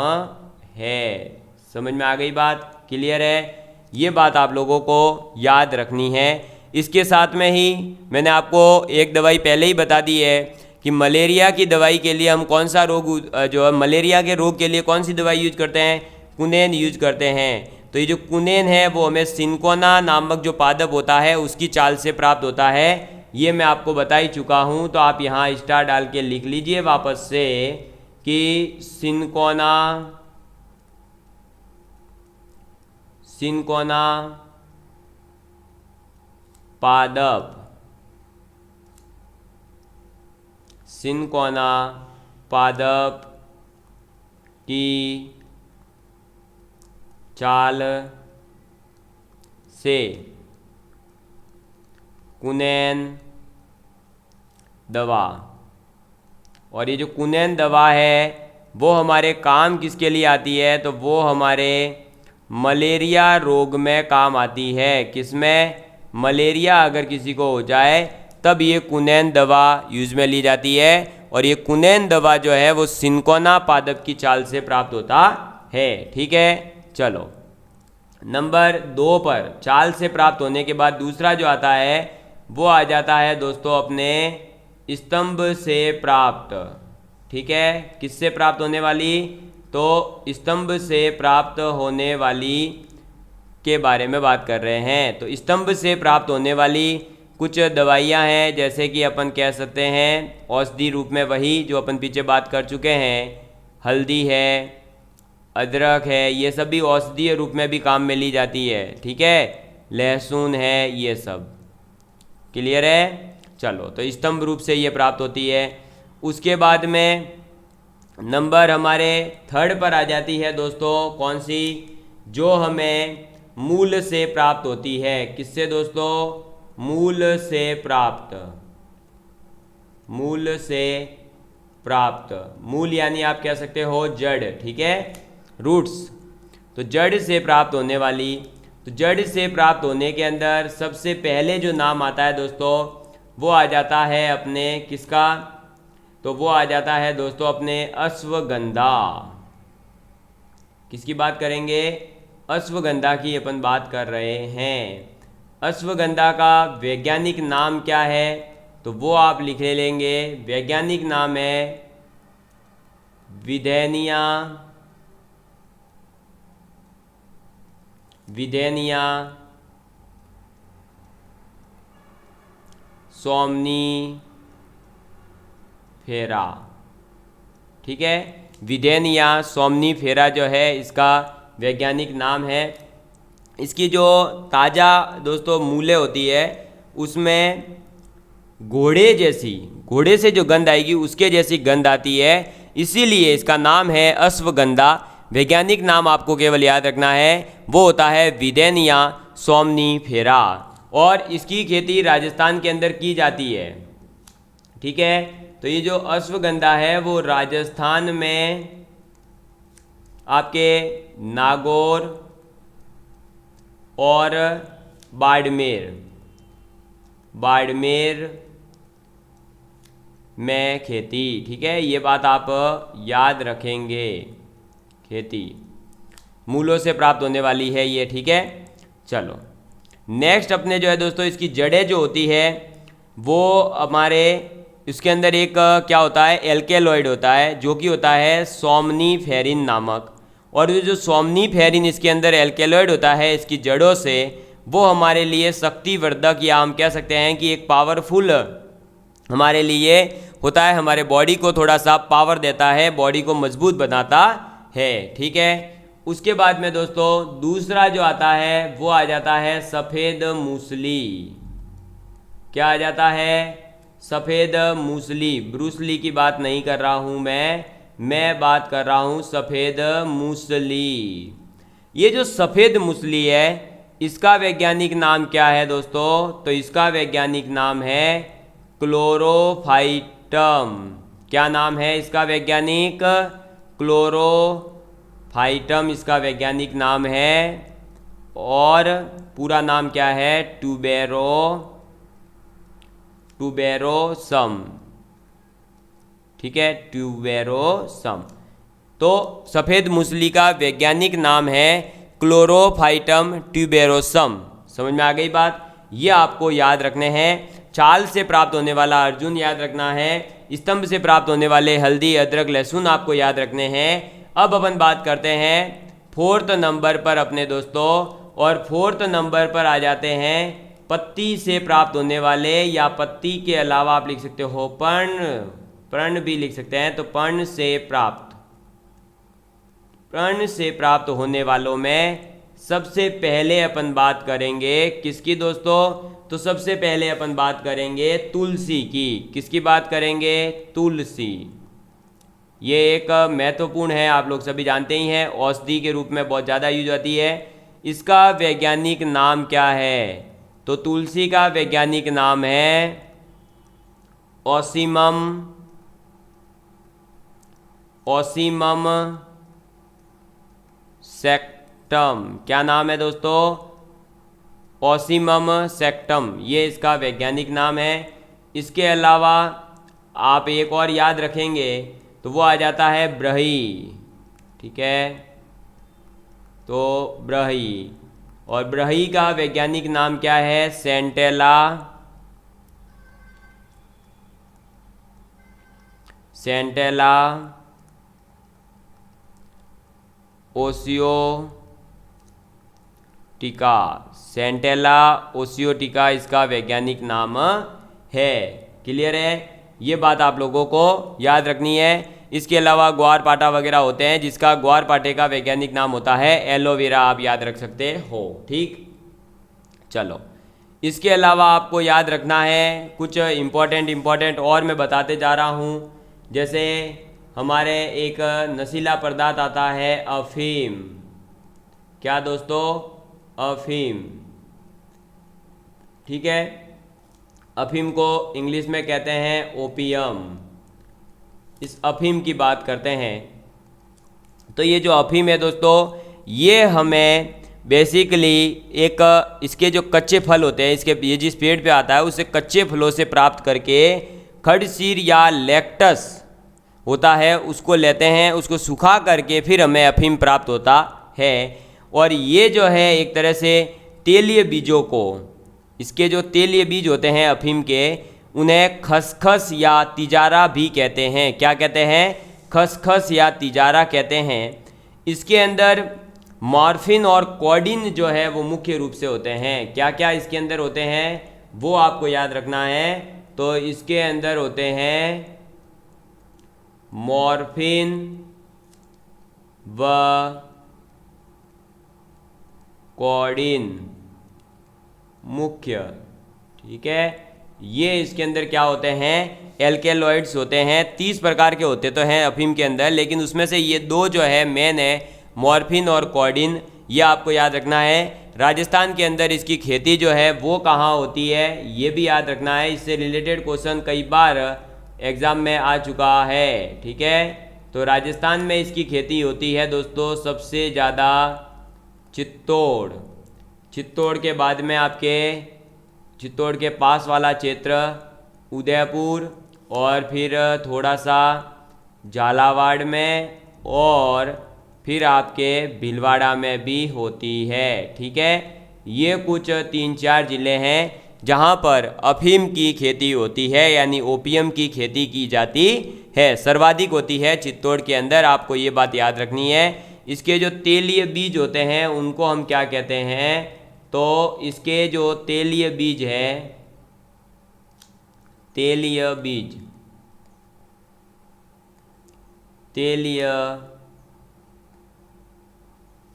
है। समझ में आ गई बात, क्लियर है। ये बात आप लोगों को याद रखनी है। इसके साथ में ही मैंने आपको एक दवाई पहले ही बता दी है कि मलेरिया की दवाई के लिए हम कौन सा रोग, जो है मलेरिया के रोग के लिए कौन सी दवाई यूज करते हैं, कुनेन यूज करते हैं। तो ये जो कुनेन है वो हमें सिंकोना नामक जो पादप होता है उसकी चाल से प्राप्त होता है। ये मैं आपको बता ही चुका हूँ, तो आप यहाँ स्टार डाल के लिख लीजिए वापस से कि सिंकोना पादप की चाल से कुनेन दवा, और ये जो कुनेन दवा है वो हमारे काम किसके लिए आती है, तो वो हमारे मलेरिया रोग में काम आती है। किसमें, मलेरिया अगर किसी को हो जाए तब ये कुनेन दवा यूज में ली जाती है। और ये कुनेन दवा जो है वो सिंकोना पादप की चाल से प्राप्त होता है, ठीक है। चलो नंबर 2 पर चाल से प्राप्त होने के बाद दूसरा जो आता है वो आ जाता है दोस्तों अपने स्तंभ से प्राप्त, ठीक है। किससे प्राप्त होने वाली, तो स्तंभ से प्राप्त होने वाली के बारे में बात कर रहे हैं। तो स्तंभ से प्राप्त होने वाली कुछ दवाइयाँ हैं, जैसे कि अपन कह सकते हैं औषधि रूप में वही जो अपन पीछे बात कर चुके हैं, हल्दी है, अदरक है, ये सब भी औषधीय रूप में भी काम में ली जाती है। ठीक है, लहसुन है, ये सब क्लियर है। चलो, तो स्तंभ रूप से ये प्राप्त होती है। उसके बाद में नंबर हमारे थर्ड पर आ जाती है दोस्तों, कौन सी, जो हमें मूल से प्राप्त होती है। किससे दोस्तों? मूल से प्राप्त। मूल से प्राप्त, मूल यानी आप कह सकते हो जड़, ठीक है, रूट्स। तो जड़ से प्राप्त होने वाली, तो जड़ से प्राप्त होने के अंदर सबसे पहले जो नाम आता है दोस्तों, वो आ जाता है अपने किसका? तो वो आ जाता है दोस्तों अपने अश्वगंधा। किसकी बात करेंगे? अश्वगंधा की अपन बात कर रहे हैं। अश्वगंधा का वैज्ञानिक नाम क्या है? तो वो आप लिख लेंगे, वैज्ञानिक नाम है विदेनिया, विदेनिया सोमनीफेरा। ठीक है, विदेनिया सोमनीफेरा जो है इसका वैज्ञानिक नाम है। इसकी जो ताज़ा दोस्तों मूल्य होती है उसमें घोड़े से जो गंध आएगी उसके जैसी गंध आती है, इसीलिए इसका नाम है अश्वगंधा। वैज्ञानिक नाम आपको केवल याद रखना है, वो होता है विदेनिया सोमनीफेरा, और इसकी खेती राजस्थान के अंदर की जाती है। ठीक है, तो ये जो अश्वगंधा है वो राजस्थान में आपके नागौर और बाड़मेर में खेती, ठीक है, ये बात आप याद रखेंगे। खेती मूलों से प्राप्त होने वाली है ये, ठीक है। चलो नेक्स्ट अपने जो है दोस्तों, इसकी जड़ें जो होती है वो हमारे इसके अंदर एक क्या होता है, एल्केलॉइड होता है, जो कि होता है सोमनीफेरिन नामक। और ये जो सोमनीफेरिन इसके अंदर एल्केलॉइड होता है इसकी जड़ों से, वो हमारे लिए शक्तिवर्धक, या हम कह सकते हैं कि एक पावरफुल हमारे लिए होता है, हमारे बॉडी को थोड़ा सा पावर देता है, बॉडी को मजबूत बनाता है। ठीक है, उसके बाद में दोस्तों दूसरा जो आता है वो आ जाता है सफ़ेद मूसली। क्या आ जाता है? सफ़ेद मूसली। ब्रूसली की बात नहीं कर रहा हूँ मैं बात कर रहा हूँ सफ़ेद मूसली। ये जो सफ़ेद मूसली है इसका वैज्ञानिक नाम क्या है दोस्तों? तो इसका वैज्ञानिक नाम है क्लोरोफाइटम। क्या नाम है इसका वैज्ञानिक? क्लोरोफाइटम इसका वैज्ञानिक नाम है, और पूरा नाम क्या है? ट्यूबेरोसम। ठीक है, ट्यूबेरोसम। तो सफ़ेद मूसली का वैज्ञानिक नाम है क्लोरोफाइटम ट्यूबेरोसम। समझ में आ गई बात? ये आपको याद रखने हैं। छाल से प्राप्त होने वाला अर्जुन याद रखना है, स्तंभ से प्राप्त होने वाले हल्दी, अदरक, लहसुन आपको याद रखने हैं। अब अपन बात करते हैं फोर्थ नंबर पर अपने दोस्तों, और फोर्थ नंबर पर आ जाते हैं पत्ती से प्राप्त होने वाले, या पत्ती के अलावा आप लिख सकते हो पर्ण भी लिख सकते हैं। तो पर्ण से प्राप्त होने वालों में सबसे पहले अपन बात करेंगे किसकी दोस्तों? तो सबसे पहले अपन बात करेंगे तुलसी की। किसकी बात करेंगे? तुलसी। ये एक महत्वपूर्ण है, आप लोग सभी जानते ही हैं, औषधि के रूप में बहुत ज़्यादा यूज होती है। इसका वैज्ञानिक नाम क्या है? तो तुलसी का वैज्ञानिक नाम है ओसीमम सेक्टम। क्या नाम है दोस्तों? ओसीमम सेक्टम, ये इसका वैज्ञानिक नाम है। इसके अलावा आप एक और याद रखेंगे तो वो आ जाता है ब्रही। ठीक है, तो ब्रही, और ब्रही का वैज्ञानिक नाम क्या है? सेंटेला ओसियोटिका, सेंटेला ओसियोटिका इसका वैज्ञानिक नाम है। क्लियर है? ये बात आप लोगों को याद रखनी है। इसके अलावा ग्वारपाठा वगैरह होते हैं जिसका ग्वारपाठे का वैज्ञानिक नाम होता है एलोवेरा, आप याद रख सकते हो। ठीक, चलो इसके अलावा आपको याद रखना है कुछ इम्पोर्टेंट और मैं बताते जा रहा हूँ। जैसे हमारे एक नशीला पदार्थ आता है अफीम। क्या दोस्तों? अफीम। ठीक है, अफीम को इंग्लिश में कहते हैं ओपियम। इस अफीम की बात करते हैं। तो ये जो अफीम है दोस्तों, ये हमें बेसिकली एक इसके जो कच्चे फल होते हैं, इसके ये जिस पेड़ पे आता है उसे कच्चे फलों से प्राप्त करके खडसीर या लैक्टस होता है उसको लेते हैं, उसको सुखा करके फिर हमें अफीम प्राप्त होता है। और ये जो है एक तरह से तेलीय बीजों को, इसके जो तेलीय बीज होते हैं अफीम के, उन्हें खसखस या तिजारा भी कहते हैं। क्या कहते हैं? खसखस या तिजारा कहते हैं। इसके अंदर मॉर्फिन और कोडीन जो है वो मुख्य रूप से होते हैं। क्या क्या इसके अंदर होते हैं वो आपको याद रखना है। तो इसके अंदर होते हैं मॉर्फिन व कोडीन मुख्य। ठीक है, ये इसके अंदर क्या होते हैं? एल्केलॉइड्स होते हैं। 30 प्रकार के होते तो हैं अफीम के अंदर, लेकिन उसमें से ये दो जो है मेन है, मॉर्फिन और कोडीन। ये आपको याद रखना है। राजस्थान के अंदर इसकी खेती जो है वो कहाँ होती है ये भी याद रखना है। इससे रिलेटेड क्वेश्चन कई बार एग्ज़ाम में आ चुका है। ठीक है, तो राजस्थान में इसकी खेती होती है दोस्तों सबसे ज़्यादा चित्तौड़। चित्तौड़ के बाद में आपके चित्तौड़ के पास वाला क्षेत्र उदयपुर, और फिर थोड़ा सा झालावाड़ में, और फिर आपके भीलवाड़ा में भी होती है। ठीक है, ये कुछ 3-4 ज़िले हैं जहाँ पर अफीम की खेती होती है, यानी ओपियम की खेती की जाती है। सर्वाधिक होती है चित्तौड़ के अंदर, आपको ये बात याद रखनी है। इसके जो तेलीय बीज होते हैं उनको हम क्या कहते हैं? तो इसके जो तेलीय बीज है, तेलीय बीज, तेलीय,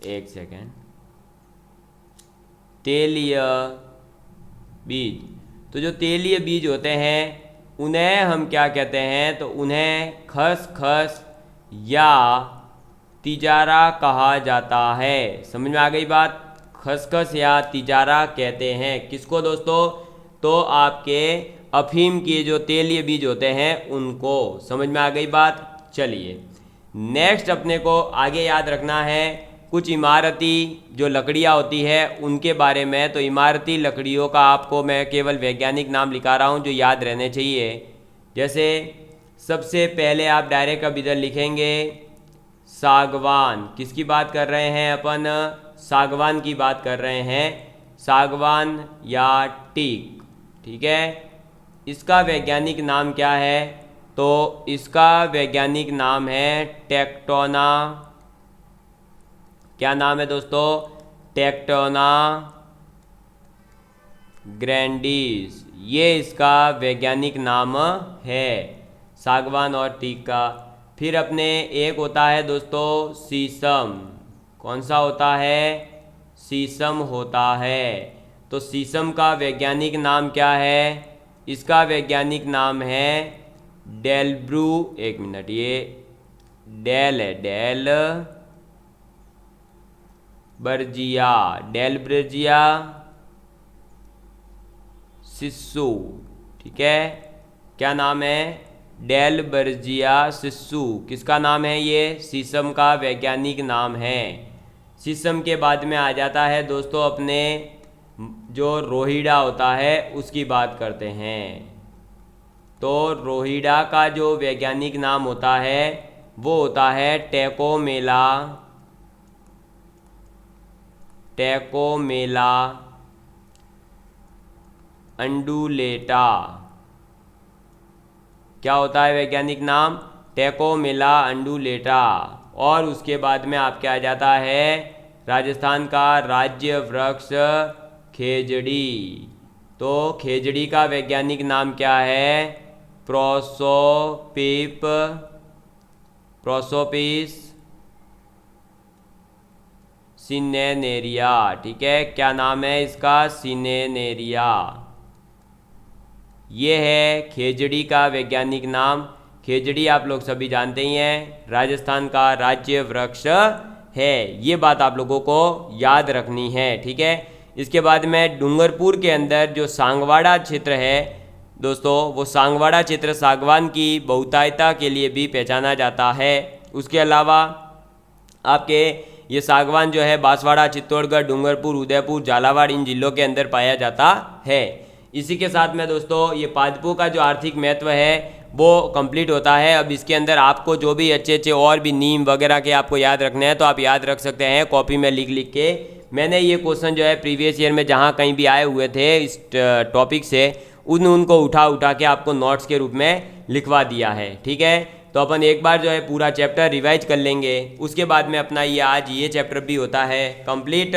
एक सेकेंड, तेलीय बीज, तो जो तेलीय बीज होते हैं उन्हें हम क्या कहते हैं? तो उन्हें खसखस या तिजारा कहा जाता है। समझ में आ गई बात? खसखस या तिजारा कहते हैं किसको दोस्तों? तो आपके अफीम के जो तेलीय बीज होते हैं उनको। समझ में आ गई बात? चलिए नेक्स्ट अपने को आगे याद रखना है कुछ इमारती जो लकड़ियाँ होती है उनके बारे में। तो इमारती लकड़ियों का आपको मैं केवल वैज्ञानिक नाम लिखा रहा हूँ जो याद रहने चाहिए। जैसे सबसे पहले आप डायरेक्ट अब इधर लिखेंगे सागवान। किसकी बात कर रहे हैं अपन? सागवान की बात कर रहे हैं। सागवान या टीक। ठीक है, इसका वैज्ञानिक नाम क्या है? तो इसका वैज्ञानिक नाम है टेक्टोना। क्या नाम है दोस्तों? टेक्टोना ग्रैंडिस, ये इसका वैज्ञानिक नाम है, सागवान और टीक का। फिर अपने एक होता है दोस्तों शीशम। कौन सा होता है? शीशम होता है। तो शीशम का वैज्ञानिक नाम क्या है? इसका वैज्ञानिक नाम है डेलब्रू, एक मिनट, ये डेल है, डेल बर्जिया, डेलब्रेजिया सिस्सू। ठीक है, क्या नाम है? डेलबर्जिया सिस्सू। किसका नाम है? ये शीशम का वैज्ञानिक नाम है। शीशम के बाद में आ जाता है दोस्तों अपने जो रोहिड़ा होता है उसकी बात करते हैं। तो रोहिड़ा का जो वैज्ञानिक नाम होता है वो होता है टेकोमेला, टेकोमेला अंडुलेटा। क्या होता है वैज्ञानिक नाम? टेकोमेला अंडुलेटा। और उसके बाद में आपके आ जाता है राजस्थान का राज्य वृक्ष खेजड़ी। तो खेजड़ी का वैज्ञानिक नाम क्या है? Prosopis cineraria. ठीक है, क्या नाम है इसका? सिनेनेरिया। ये है खेजड़ी का वैज्ञानिक नाम। खेजड़ी आप लोग सभी जानते ही हैं, राजस्थान का राज्य वृक्ष है। ये बात आप लोगों को याद रखनी है। ठीक है, इसके बाद में डूंगरपुर के अंदर जो सांगवाड़ा क्षेत्र है दोस्तों, वो सांगवाड़ा क्षेत्र सागवान की बहुतायता के लिए भी पहचाना जाता है। उसके अलावा आपके ये सागवान जो है बांसवाड़ा, चित्तौड़गढ़, डूंगरपुर, उदयपुर, झालावाड़ इन जिलों के अंदर पाया जाता है। इसी के साथ में दोस्तों ये पादपों का जो आर्थिक महत्व है वो कंप्लीट होता है। अब इसके अंदर आपको जो भी अच्छे अच्छे और भी नीम वगैरह के आपको याद रखने हैं तो आप याद रख सकते हैं कॉपी में लिख लिख के। मैंने ये क्वेश्चन जो है प्रीवियस ईयर में जहाँ कहीं भी आए हुए थे इस टॉपिक से उनको उठा के आपको नोट्स के रूप में लिखवा दिया है। ठीक है, तो अपन एक बार जो है पूरा चैप्टर रिवाइज कर लेंगे। उसके बाद में अपना ये आज ये चैप्टर भी होता है कंप्लीट।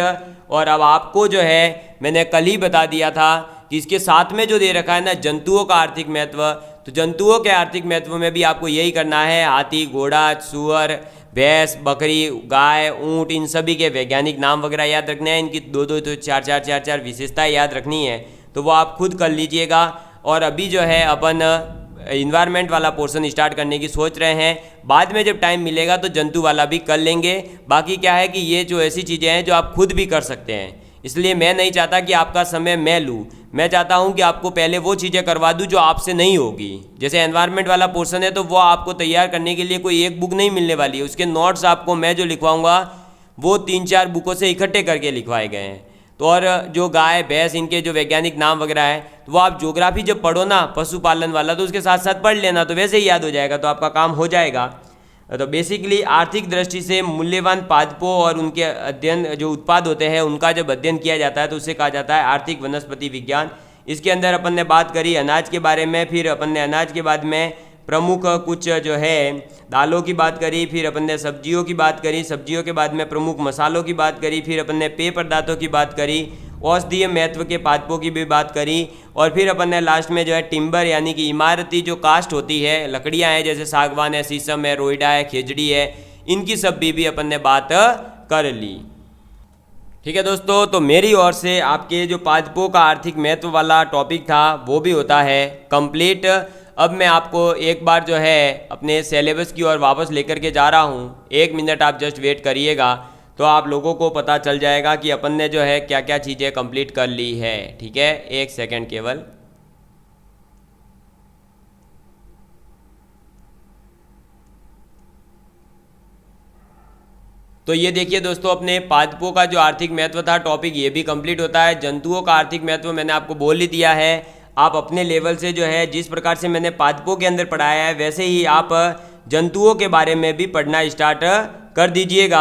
और अब आपको जो है मैंने कल ही बता दिया था कि इसके साथ में जो दे रखा है ना जंतुओं का आर्थिक महत्व, तो जंतुओं के आर्थिक महत्व में भी आपको यही करना है। हाथी, घोड़ा, सुअर, भैंस, बकरी, गाय, ऊंट, इन सभी के वैज्ञानिक नाम वगैरह याद रखने हैं। इनकी दो तो चार विशेषताएं याद रखनी है, तो वो आप खुद कर लीजिएगा। और अभी जो है अपन इन्वायरमेंट वाला पोर्शन स्टार्ट करने की सोच रहे हैं। बाद में जब टाइम मिलेगा तो जंतु वाला भी कर लेंगे। बाकी क्या है कि ये जो ऐसी चीज़ें हैं जो आप खुद भी कर सकते हैं, इसलिए मैं नहीं चाहता कि आपका समय मैं लूँ। मैं चाहता हूँ कि आपको पहले वो चीज़ें करवा दूँ जो आपसे नहीं होगी। जैसे एनवायरनमेंट वाला पोर्शन है तो वो आपको तैयार करने के लिए कोई एक बुक नहीं मिलने वाली है। उसके नोट्स आपको मैं जो लिखवाऊँगा वो 3-4 बुकों से इकट्ठे करके लिखवाए गए हैं। तो और जो गाय, भैंस, इनके जो वैज्ञानिक नाम वगैरह है तो वो आप ज्योग्राफी जब पढ़ो ना पशुपालन वाला तो उसके साथ साथ पढ़ लेना, तो वैसे ही याद हो जाएगा, तो आपका काम हो जाएगा। तो बेसिकली आर्थिक दृष्टि से मूल्यवान पादपों और उनके अध्ययन जो उत्पाद होते हैं उनका जब अध्ययन किया जाता है तो उसे कहा जाता है आर्थिक वनस्पति विज्ञान। इसके अंदर अपन ने बात करी अनाज के बारे में, फिर अपन ने अनाज के बाद में प्रमुख कुछ जो है दालों की बात करी, फिर अपन ने सब्जियों की बात करी, सब्जियों के बाद में प्रमुख मसालों की बात करी, फिर अपन ने पेय पदार्थों की बात करी, औषधीय महत्व के पादपों की भी बात करी, और फिर अपन ने लास्ट में जो है टिम्बर यानी कि इमारती जो कास्ट होती है, लकड़ियाँ हैं जैसे सागवान है, शीशम है, रोइडा है, खेजड़ी है, इनकी सब भी अपन ने बात कर ली। ठीक है दोस्तों, तो मेरी ओर से आपके जो पादपों का आर्थिक महत्व वाला टॉपिक था वो भी होता है कंप्लीट। अब मैं आपको एक बार जो है अपने सिलेबस की ओर वापस लेकर के जा रहा हूँ। 1 मिनट आप जस्ट वेट करिएगा तो आप लोगों को पता चल जाएगा कि अपन ने जो है क्या क्या चीज़ें कंप्लीट कर ली है। ठीक है, 1 सेकंड केवल। तो ये देखिए दोस्तों, अपने पादपों का जो आर्थिक महत्व था टॉपिक ये भी कंप्लीट होता है। जंतुओं का आर्थिक महत्व मैंने आपको बोल ही दिया है। आप अपने लेवल से जो है जिस प्रकार से मैंने पादपों के अंदर पढ़ाया है वैसे ही आप जंतुओं के बारे में भी पढ़ना स्टार्ट कर दीजिएगा,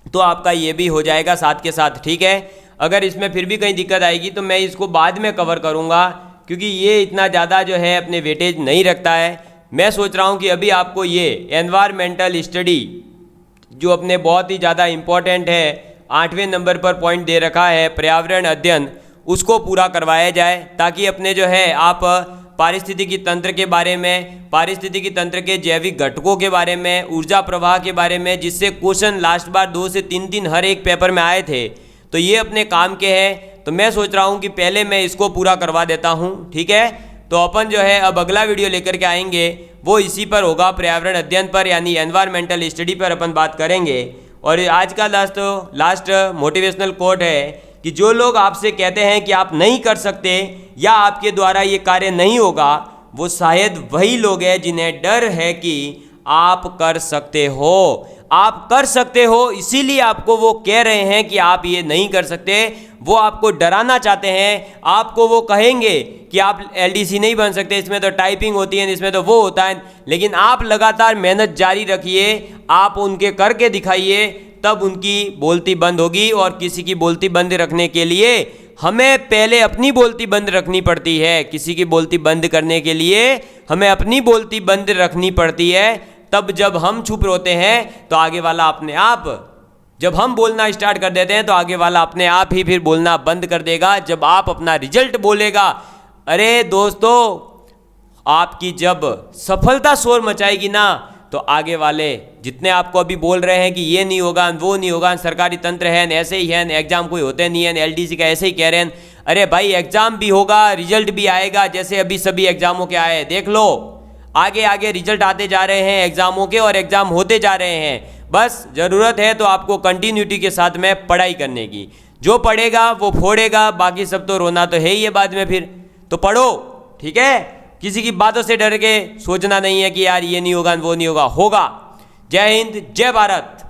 तो आपका ये भी हो जाएगा साथ के साथ। ठीक है, अगर इसमें फिर भी कहीं दिक्कत आएगी तो मैं इसको बाद में कवर करूँगा, क्योंकि ये इतना ज़्यादा जो है अपने वेटेज नहीं रखता है। मैं सोच रहा हूँ कि अभी आपको ये एनवायरमेंटल स्टडी जो अपने बहुत ही ज़्यादा इम्पोर्टेंट है, 8वें नंबर पर पॉइंट दे रखा है पर्यावरण अध्ययन, उसको पूरा करवाया जाए, ताकि अपने जो है आप पारिस्थितिकी तंत्र के बारे में, पारिस्थितिकी तंत्र के जैविक घटकों के बारे में, ऊर्जा प्रवाह के बारे में, जिससे क्वेश्चन लास्ट बार 2 से 3 हर एक पेपर में आए थे, तो ये अपने काम के हैं। तो मैं सोच रहा हूँ कि पहले मैं इसको पूरा करवा देता हूँ। ठीक है, तो अपन जो है अब अगला वीडियो लेकर के आएंगे, वो इसी पर होगा, पर्यावरण अध्ययन पर यानी एनवायरमेंटल स्टडी पर अपन बात करेंगे। और आज का लास्ट मोटिवेशनल कोट है कि जो लोग आपसे कहते हैं कि आप नहीं कर सकते या आपके द्वारा ये कार्य नहीं होगा, वो शायद वही लोग हैं जिन्हें डर है कि आप कर सकते हो। आप कर सकते हो, इसीलिए आपको वो कह रहे हैं कि आप ये नहीं कर सकते। वो आपको डराना चाहते हैं। आपको वो कहेंगे कि आप एलडीसी नहीं बन सकते, इसमें तो टाइपिंग होती है, इसमें तो वो होता है। लेकिन आप लगातार मेहनत जारी रखिए, आप उनके करके दिखाइए, तब उनकी बोलती बंद होगी। और किसी की बोलती बंद रखने के लिए हमें पहले अपनी बोलती बंद रखनी पड़ती है। किसी की बोलती बंद करने के लिए हमें अपनी बोलती बंद रखनी पड़ती है। तब जब हम चुप होते हैं तो आगे वाला अपने आप जब हम बोलना स्टार्ट कर देते हैं तो आगे वाला अपने आप ही फिर बोलना बंद कर देगा जब आप अपना रिजल्ट बोलेगा। अरे दोस्तों, आपकी जब सफलता शोर मचाएगी ना तो आगे वाले जितने आपको अभी बोल रहे हैं कि ये नहीं होगा, वो नहीं होगा, सरकारी तंत्र है, ऐसे ही है, एग्जाम कोई होते नहीं है, एलडीसी का ऐसे ही कह रहे हैं। अरे भाई, एग्जाम भी होगा, रिजल्ट भी आएगा, जैसे अभी सभी एग्जामों के आए, देख लो आगे आगे रिजल्ट आते जा रहे हैं एग्जामों के, और एग्जाम होते जा रहे हैं। बस ज़रूरत है तो आपको कंटिन्यूटी के साथ में पढ़ाई करने की। जो पढ़ेगा वो फोड़ेगा, बाकी सब तो रोना तो है ही है बाद में फिर। तो पढ़ो, ठीक है, किसी की बातों से डर के सोचना नहीं है कि यार ये नहीं होगा वो नहीं होगा। होगा। जय हिंद, जय भारत।